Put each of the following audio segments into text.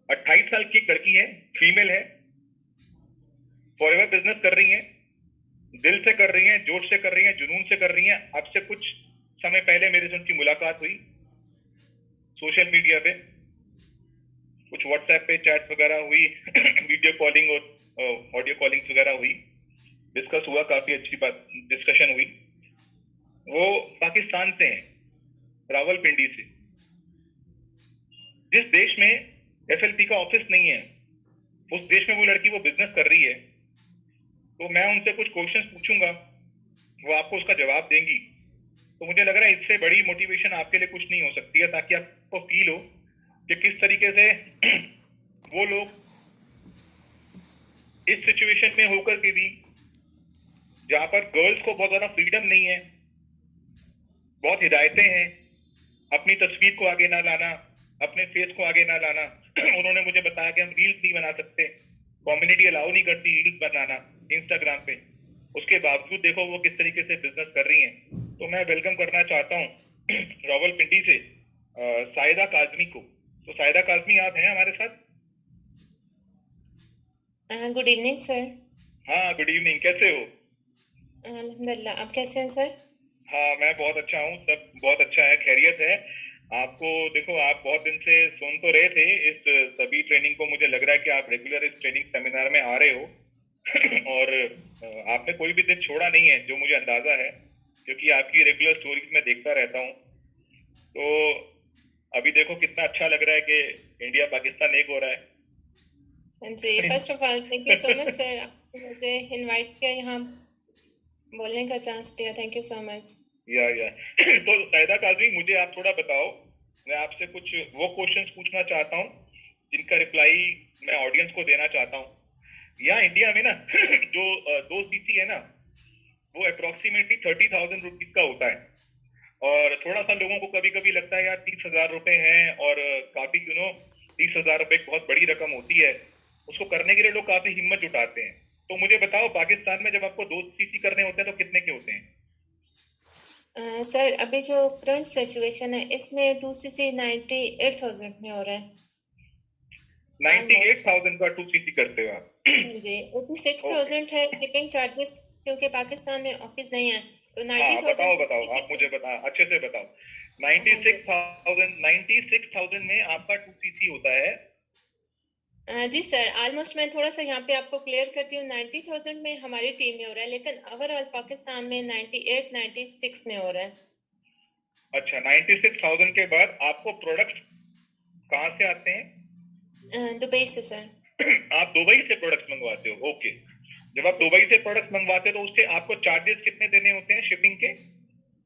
28 साल की एक लड़की है, फीमेल है, फॉरएवर बिजनेस कर रही है, दिल से कर रही है, जोश से कर रही है, जुनून से कर रही है। अब से कुछ समय पहले मेरे से उनकी मुलाकात हुई सोशल मीडिया पे, कुछ व्हाट्सएप पे चैट वगैरह हुई, वीडियो कॉलिंग और ऑडियो कॉलिंग वगैरह हुई, डिस्कस हुआ, काफी अच्छी बात डिस्कशन हुई। वो पाकिस्तान से हैं, रावलपिंडी से। जिस देश में एफएलपी का ऑफिस नहीं है, उस देश में वो लड़की वो बिजनेस कर रही है। तो मैं उनसे कुछ क्वेश्चंस पूछूंगा, वो आपको उसका जवाब देंगी। तो मुझे लग रहा है इससे बड़ी मोटिवेशन आपके लिए कुछ नहीं हो सकती है, ताकि आपको फील हो कि किस तरीके से वो लोग इस सिचुएशन में होकर के भी, जहां पर गर्ल्स को बहुत ज्यादा फ्रीडम नहीं है, बहुत हिदायतें हैं, अपनी तस्वीर को आगे ना लाना, अपने फेस को आगे ना लाना। उन्होंने मुझे बताया कि हम रील्स नहीं बना सकते, कम्युनिटी अलाउ नहीं करती रील्स बनाना इंस्टाग्राम पे। उसके बावजूद देखो वो किस तरीके से बिजनेस कर रही हैं। तो मैं वेलकम करना चाहता हूँ रावलपिंडी से साहिदा काजमी को। तो साहिदा काजमी, आप हैं हमारे साथ? Good evening sir. हाँ, गुड इवनिंग, कैसे हो? अल्हम्दुलिल्लाह, आप कैसे हैं सर? हाँ, मैं बहुत अच्छा हूँ, सब बहुत अच्छा है, खैरियत है। आपको देखो, आप बहुत दिन से सुन तो रहे थे इस सभी ट्रेनिंग को, मुझे लग रहा है कि आप रेगुलर इस ट्रेनिंग सेमिनार में आ रहे हो। और आपने कोई भी दिन छोड़ा नहीं है, जो मुझे अंदाजा है, क्योंकि आपकी रेगुलर स्टोरीज में देखता रहता हूँ। तो अभी देखो कितना अच्छा लग रहा है कि इंडिया पाकिस्तान एक हो रहा है। जी, first of all thank you so much sir, आपने मुझे इनवाइट किया, यहाँ बोलने का चांस दिया, थैंक यू सो मच। या तो साहिदा काजमी, मुझे आप थोड़ा बताओ, मैं आपसे कुछ वो क्वेश्चंस पूछना चाहता हूँ जिनका रिप्लाई मैं ऑडियंस को देना चाहता हूँ। यहाँ इंडिया में ना जो 2 सीसी है ना, वो अप्रोक्सीमेटली 30,000 रुपीज का होता है। और थोड़ा सा लोगों को कभी कभी लगता है यार 30,000 रुपए हैं, और काफी 30,000 रुपए एक बहुत बड़ी रकम होती है, उसको करने के लिए लोग काफी हिम्मत जुटाते हैं। तो मुझे बताओ, पाकिस्तान में जब आपको 2 सीसी करने होते हैं तो कितने के होते हैं? सर अभी जो करंट सिचुएशन है इसमें 2cc 98,000 में हो रहा है ऑलमोस्ट। 98,000 का 2 सीसी करते हो आप? जी, ओके। 86,000 है शिपिंग चार्जेस, क्योंकि पाकिस्तान में ऑफिस नहीं है, तो हाँ, बताओ 90,000 बताओ, आप मुझे अच्छे से बताओ। नाइन्टी हाँ जी। सिक्स थाउजेंड 96,000 में आपका 2 सीसी होता है। जी सर, ऑलमोस्ट मैं थोड़ा सा यहाँ पे आपको क्लियर करती हूँ, 90,000 में हमारी टीम में हो रहा है, लेकिन ओवरऑल पाकिस्तान में 98 96 में हो रहा है। अच्छा, 96,000 के बाद आपको प्रोडक्ट्स कहाँ से आते हैं? दुबई से सर। आप दुबई से प्रोडक्ट्स मंगवाते हो? ओके। जब आप जी दुबई से प्रोडक्ट्स मंगवाते हो तो उसके आपको चार्जेस कितने देने होते हैं शिपिंग के?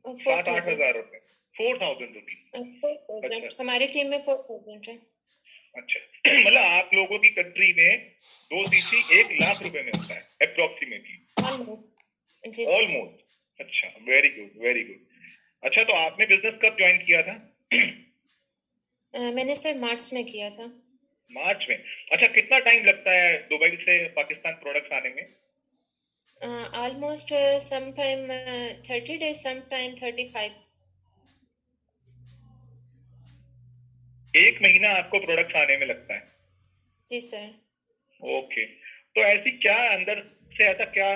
7-8 हजार 4,000। रुपए, 4,000 रुपीज। 4,000 अच्छा हमारी टीम में 4,000 है। अच्छा। मतलब आप लोगों की कंट्री में 2 सीसी 1 लाख रुपए में होता है अप्रोक्सीमेटली? ऑलमोस्ट जी सर। ऑलमोस्ट। अच्छा, वेरी गुड वेरी गुड। अच्छा, तो आपने बिजनेस कब ज्वाइन किया था? मैंने सर मार्च में किया था। मार्च में? अच्छा, कितना टाइम लगता है दुबई से पाकिस्तान प्रोडक्ट्स आने में? Almost some time 30 days, some time 35। 1 महीना आपको प्रोडक्ट्स आने में लगता है? जी सर। ओके। तो ऐसी क्या अंदर से, ऐसा क्या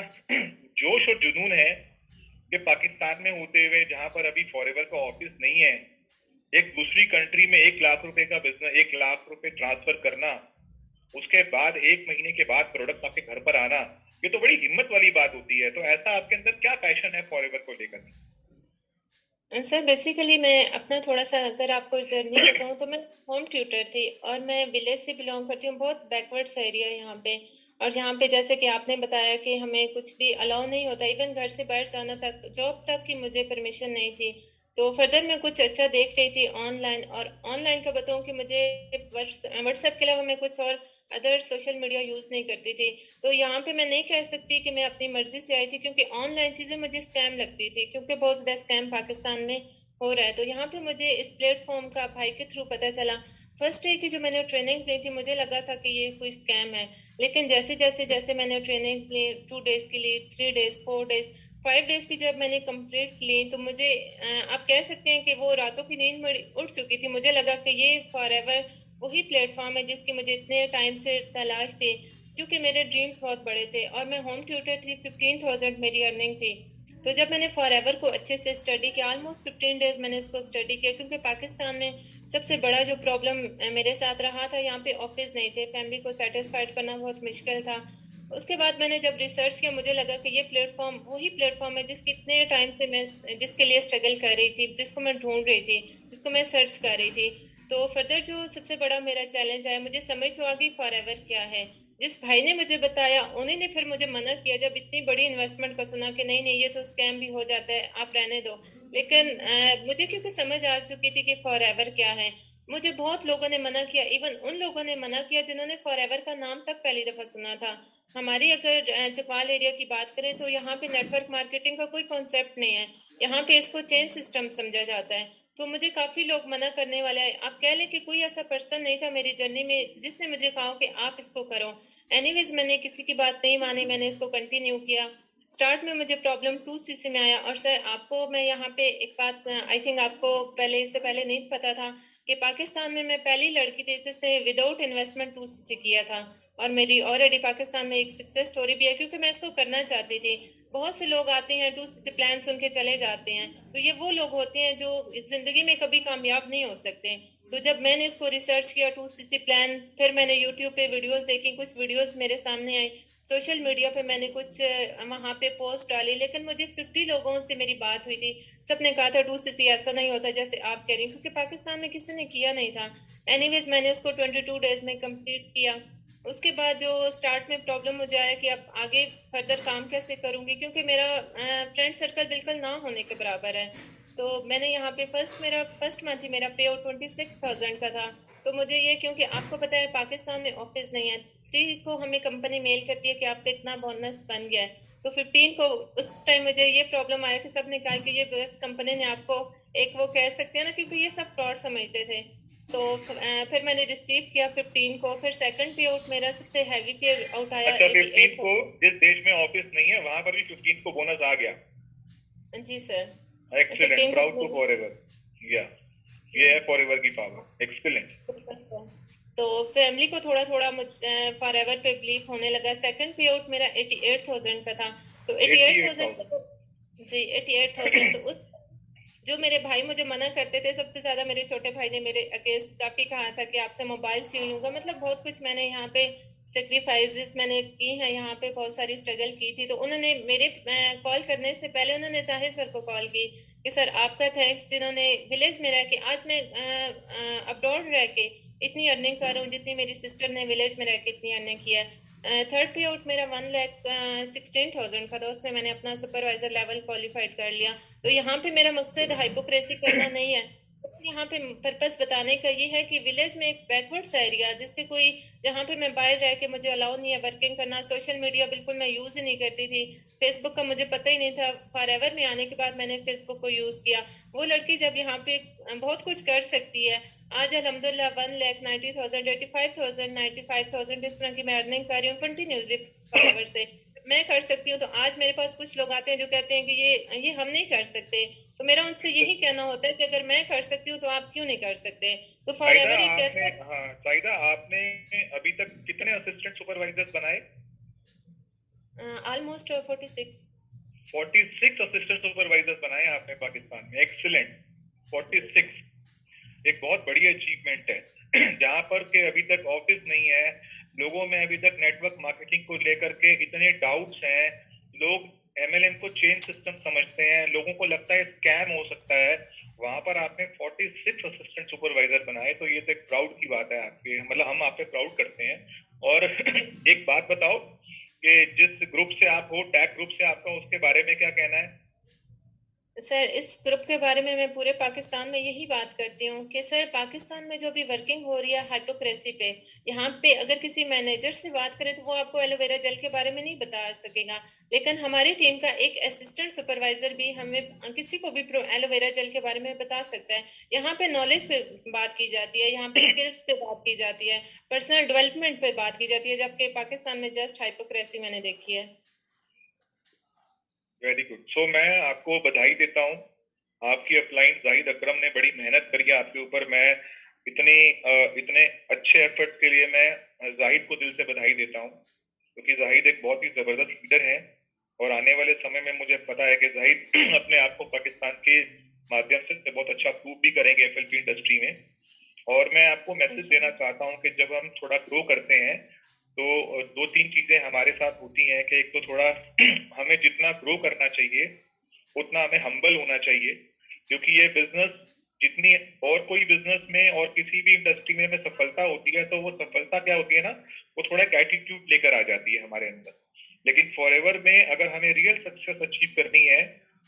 जोश और जुनून है कि पाकिस्तान में होते हुए, जहां पर अभी फॉरएवर का ऑफिस नहीं है, एक दूसरी कंट्री में 1 लाख रुपए का बिजनेस, 1 लाख रुपए ट्रांसफर करना, उसके बाद 1 महीने के बाद प्रोडक्ट आपके घर पर आना, ये तो बड़ी हिम्मत वाली बात होती है। तो ऐसा आपके अंदर क्या पैशन है फॉरएवर को लेकर? सर बेसिकली मैं अपना थोड़ा सा अगर आपको जर्नी बताऊं, तो मैं होम ट्यूटर थी और मैं विलेज से बिलोंग करती हूँ, बहुत बैकवर्ड्स एरिया है यहाँ पे। और यहाँ पे जैसे कि आपने बताया कि हमें कुछ भी अलाउ नहीं होता, इवन घर से बाहर जाना तक, जॉब तक की मुझे परमिशन नहीं थी। तो फर्दर मैं कुछ अच्छा देख रही थी ऑनलाइन, और ऑनलाइन का बताऊं कि मुझे व्हाट्सएप के अलावा मैं कुछ और अदर सोशल मीडिया यूज नहीं करती थी। तो यहाँ पे मैं नहीं कह सकती कि मैं अपनी मर्जी से आई थी, क्योंकि ऑनलाइन चीजें मुझे स्कैम लगती थी, क्योंकि बहुत ज्यादा स्कैम पाकिस्तान में हो रहा है। तो यहाँ पे मुझे इस प्लेटफॉर्म का भाई के थ्रू पता चला। फर्स्ट डे की जो मैंने ट्रेनिंग्स ली थी, मुझे लगा था कि ये कोई स्कैम है, लेकिन जैसे जैसे जैसे मैंने ट्रेनिंग ली, 2 डेज की ली, 3 डेज, 4 डेज, 5 डेज की जब मैंने कंप्लीट ली, तो मुझे आप कह सकते हैं कि वो रातों की नींद मेरी उठ चुकी थी। मुझे लगा कि ये फॉर एवर वही प्लेटफॉर्म है जिसकी मुझे इतने टाइम से तलाश थी, क्योंकि मेरे ड्रीम्स बहुत बड़े थे और मैं होम ट्यूटर थी, 15,000 मेरी अर्निंग थी। तो जब मैंने फॉर एवर को अच्छे से स्टडी किया, ऑलमोस्ट 15 डेज मैंने इसको स्टडी किया, क्योंकि पाकिस्तान में सबसे बड़ा जो प्रॉब्लम मेरे साथ रहा था, यहाँ पे ऑफिस नहीं थे, फैमिली को सेटिस्फाइड करना बहुत मुश्किल था। उसके बाद मैंने जब रिसर्च किया, मुझे लगा कि ये प्लेटफॉर्म वही प्लेटफॉर्म है जिसकी इतने टाइम से मैं जिसके लिए स्ट्रगल कर रही थी, जिसको मैं ढूंढ रही थी, जिसको मैं सर्च कर रही थी। तो फर्दर जो सबसे बड़ा मेरा चैलेंज आया, मुझे समझ तो आ गई फॉर एवर क्या है। जिस भाई ने मुझे बताया, उन्हीं ने फिर मुझे मना किया जब इतनी बड़ी इन्वेस्टमेंट का सुना कि नहीं नहीं, ये तो स्कैम भी हो जाता है, आप रहने दो। लेकिन मुझे क्योंकि समझ आ चुकी थी कि फॉर एवर क्या है, मुझे बहुत लोगों ने मना किया, इवन उन लोगों ने मना किया जिन्होंने फॉर एवर का नाम तक पहली दफा सुना था। हमारी अगर चपाल एरिया की बात करें तो यहाँ पे नेटवर्क मार्केटिंग का कोई कॉन्सेप्ट नहीं है, यहाँ पे इसको चेन सिस्टम समझा जाता है। तो मुझे काफी लोग मना करने वाले हैं, आप कह लें कि कोई ऐसा पर्सन नहीं था मेरी जर्नी में जिसने मुझे कहा कि आप इसको करो। एनीवेज मैंने किसी की बात नहीं मानी, मैंने इसको कंटिन्यू किया। स्टार्ट में मुझे प्रॉब्लम 2cc में आया। और सर आपको मैं यहाँ पे एक बात, आई थिंक आपको पहले इससे पहले नहीं पता था कि पाकिस्तान में मैं पहली लड़की थी जिसने विदाउट इन्वेस्टमेंट 2cc किया था। और मेरी ऑलरेडी पाकिस्तान में एक सक्सेस स्टोरी भी है, क्योंकि मैं इसको करना चाहती थी। बहुत से लोग आते हैं 2cc प्लान सुन के चले जाते हैं, तो ये वो लोग होते हैं जो जिंदगी में कभी कामयाब नहीं हो सकते। तो जब मैंने इसको रिसर्च किया 2cc प्लान, फिर मैंने यूट्यूब पे वीडियोस देखी, कुछ वीडियोस मेरे सामने आई, सोशल मीडिया पे मैंने कुछ वहां पे पोस्ट डाली, लेकिन मुझे 50 लोगों से मेरी बात हुई थी। सबने कहा था 2cc ऐसा नहीं होता जैसे आप कह रही हैं, क्योंकि पाकिस्तान में किसी ने किया नहीं था। एनीवेज मैंने उसको 22 डेज में कंप्लीट किया। उसके बाद जो स्टार्ट में प्रॉब्लम मुझे आया कि अब आगे फर्दर काम कैसे करूंगी, क्योंकि मेरा फ्रेंड सर्कल बिल्कुल ना होने के बराबर है। तो मैंने यहाँ पे मेरा फर्स्ट मंथ ही मेरा पे आउट 26,000 का था। तो मुझे ये, क्योंकि आपको पता है पाकिस्तान में ऑफिस नहीं है, 3 को हमें कंपनी मेल करती है कि आपका इतना बोनस बन गया है। तो 15 को उस टाइम मुझे ये प्रॉब्लम आया कि सबने कहा कि ये बस कंपनी ने आपको, एक वो कह सकते हैं ना, क्योंकि ये सब फ्रॉड समझते थे। तो फिर मैंने रिसीव किया 15 को। फिर सेकंड पे आउट मेरा सबसे हैवी पे आउट आया अच्छा, 15 को 88। जिस देश में ऑफिस नहीं है वहां पर भी 15 को बोनस आ गया? जी सर। एक्सीलेंट, 15 प्राउड को टू फॉरएवर। या ये है फॉरएवर की पावर, एक्सीलेंट। तो फैमिली को थोड़ा थोड़ा फॉर एवर पे बिलीव होने लगा। सेकंड पे आउट मेरा 88,000 का था। तो 88,000 88,000। जी 88,000। तो उस जो मेरे भाई मुझे मना करते थे, सबसे ज्यादा मेरे छोटे भाई ने मेरे अगेंस्ट काफी कहा था कि आपसे मोबाइल छीन लूंगा, मतलब बहुत कुछ मैंने यहाँ पे सेक्रीफाइसेस मैंने की हैं, यहाँ पे बहुत सारी स्ट्रगल की थी। तो उन्होंने मेरे कॉल करने से पहले उन्होंने जाहिर सर को कॉल की कि सर आपका थैंक्स, जिन्होंने विलेज में रह के, आज मैं अब्रॉड रह के इतनी अर्निंग कर रहा हूँ जितनी मेरी सिस्टर ने विलेज में रह के इतनी अर्निंग किया है। थर्ड पे आउट मेरा 1,16,000 का था, उसमें मैंने अपना सुपरवाइजर लेवल क्वालिफाइड कर लिया। तो यहाँ पे मेरा मकसद हाइपोक्रेसी करना नहीं है, यहाँ पे पर्पस बताने का ये है कि विलेज में एक बैकवर्ड्स एरिया जिसके कोई, जहाँ पे मैं बाहर रह के मुझे अलाउ नहीं है वर्किंग करना, सोशल मीडिया बिल्कुल मैं यूज ही नहीं करती थी, फेसबुक का मुझे पता ही नहीं था। फॉर एवर में आने के बाद मैंने फेसबुक को यूज किया। वो लड़की जब यहाँ पे बहुत कुछ कर सकती है, आज अल्हम्दुलिल्लाह 1,90,000, 85,000, 95,000 इस तरह की मैं अर्निंग कर रही हूँ कंटिन्यूसली फॉर एवर से। मैं कर सकती हूँ, तो आज मेरे पास कुछ लोग आते हैं जो कहते हैं कि ये हम नहीं कर सकते। तो मेरा उनसे यही कहना होता है कि अगर मैं कर सकती हूँ तो आप क्यों नहीं कर सकते। तो फॉर साइदा एवर ही आपने, कहता हाँ साइदा, आपने अभी तक कितने असिस्टेंट सुपरवाइजर्स बनाए? है ऑलमोस्ट 46। 46 असिस्टेंट सुपरवाइजर्स बनाए आपने पाकिस्तान में, एक्सीलेंट। जी सर। 46 एक बहुत बड़ी अचीवमेंट है। जहां पर के अभी तक ऑफिस नहीं है, लोगों में अभी तक नेटवर्क मार्केटिंग को लेकर के इतने डाउट्स हैं, लोग एमएलएम को चेन सिस्टम समझते हैं, लोगों को लगता है स्कैम हो सकता है। वहां पर आपने 46 असिस्टेंट सुपरवाइजर बनाए, तो ये तो एक प्राउड की बात है आपके, मतलब हम आप पे प्राउड करते हैं। और एक बात बताओ कि जिस ग्रुप से आप हो, टैग ग्रुप से आपका, उसके बारे में क्या कहना है? सर इस ग्रुप के बारे में मैं पूरे पाकिस्तान में यही बात करती हूँ कि सर पाकिस्तान में जो भी वर्किंग हो रही है हाइपोक्रेसी पे, यहाँ पे अगर किसी मैनेजर से बात करें तो वो आपको एलोवेरा जेल के बारे में नहीं बता सकेगा, लेकिन हमारी टीम का एक असिस्टेंट सुपरवाइजर भी हमें किसी को भी एलोवेरा जेल के बारे में बता सकता है। यहाँ पे नॉलेज पे बात की जाती है, यहाँ पे स्किल्स पे बात की जाती है, पर्सनल डेवलपमेंट पे बात की जाती है, जबकि पाकिस्तान में जस्ट हाइपोक्रेसी मैंने देखी है। Very good. सो मैं आपको बधाई देता हूँ। आपकी अपलाइन जाहिद अकरम ने बड़ी मेहनत करी है आपके ऊपर। मैं इतने अच्छे एफर्ट के लिए मैं जाहिद को दिल से बधाई देता हूँ, क्योंकि जाहिद एक बहुत ही जबरदस्त लीडर है। और आने वाले समय में मुझे पता है कि जाहिद अपने आप को पाकिस्तान के माध्यम से बहुत अच्छा प्रूव भी करेंगे एफएलपी इंडस्ट्री में। और मैं आपको मैसेज देना चाहता हूँ कि जब हम थोड़ा ग्रो करते हैं तो दो तीन चीजें हमारे साथ होती हैं कि एक तो थोड़ा हमें जितना ग्रो करना चाहिए उतना हमें हम्बल होना चाहिए, क्योंकि ये बिजनेस जितनी और कोई बिजनेस में और किसी भी इंडस्ट्री में सफलता होती है तो वो सफलता क्या होती है ना, वो थोड़ा एक एटीट्यूड लेकर आ जाती है हमारे अंदर। लेकिन फॉरएवर में अगर हमें रियल सक्सेस अचीव करनी है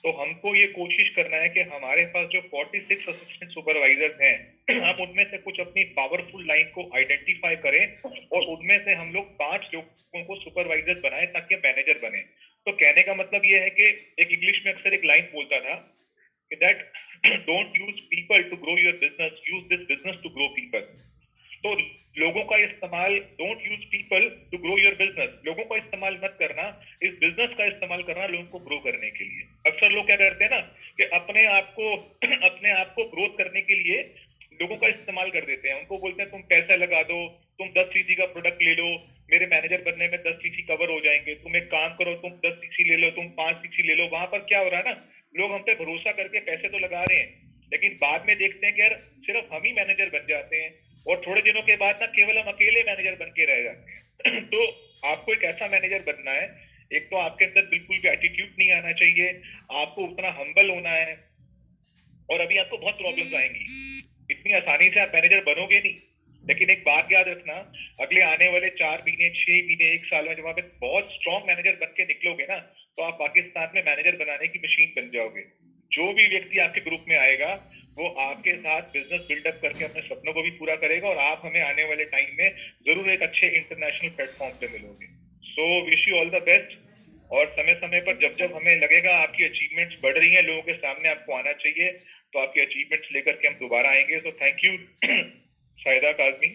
तो हमको ये कोशिश करना है कि हमारे पास जो 46 असिस्टेंट सुपरवाइजर्स हैं हम उनमें से कुछ अपनी पावरफुल लाइन को आइडेंटिफाई करें और उनमें से हम लोग 5 लोगों को सुपरवाइजर बनाएं ताकि मैनेजर बने। तो कहने का मतलब ये है कि एक इंग्लिश में अक्सर एक लाइन बोलता था कि that don't use people to grow your business, use this business to grow people. तो लोगों का इस्तेमाल, don't use people to grow your business, लोगों का इस्तेमाल मत करना, इस बिजनेस का इस्तेमाल करना लोगों को ग्रो करने के लिए। अक्सर लोग क्या करते हैं ना कि अपने आप को ग्रोथ करने के लिए लोगों का इस्तेमाल कर देते हैं। उनको बोलते हैं तुम पैसा लगा दो, तुम 10 सीसी का प्रोडक्ट ले लो, मेरे मैनेजर बनने में 10 सीसी कवर हो जाएंगे, तुम एक काम करो तुम 10 सीसी ले लो, तुम 5 सीसी ले लो। वहां पर क्या हो रहा है ना, लोग हम पे भरोसा करके पैसे तो लगा रहे हैं लेकिन बाद में देखते हैं कि यार सिर्फ हम ही मैनेजर बन जाते हैं और थोड़े दिनों के बाद ना केवल हम अकेले मैनेजर बन के रह जाते हैं। तो आपको एक ऐसा मैनेजर बनना है, एक तो आपके अंदर बिल्कुल भी एटीट्यूड नहीं आना चाहिए, आपको उतना हम्बल होना है। और अभी आपको बहुत प्रॉब्लम्स आएंगी, इतनी आसानी से आप मैनेजर बनोगे नहीं। लेकिन एक बात याद रखना, अगले आने वाले 4 महीने, 6 महीने, 1 साल में जब आप एक बहुत स्ट्रॉन्ग मैनेजर बन के निकलोगे ना तो आप पाकिस्तान में मैनेजर बनाने की मशीन बन जाओगे। जो भी व्यक्ति आपके ग्रुप में आएगा वो आपके साथ बिजनेस बिल्डअप करके अपने सपनों को भी पूरा करेगा और आप हमें आने वाले टाइम में जरूर एक अच्छे इंटरनेशनल प्लेटफॉर्म पे मिलोगे। So wish you all the best. और समय समय पर जब जब हमें लगेगा आपकी अचीवमेंट्स बढ़ रही हैं, लोगों के सामने आपको आना चाहिए, तो आपकी अचीवमेंट्स लेकर के हम दोबारा आएंगे। So thank you Shahida Kazmi.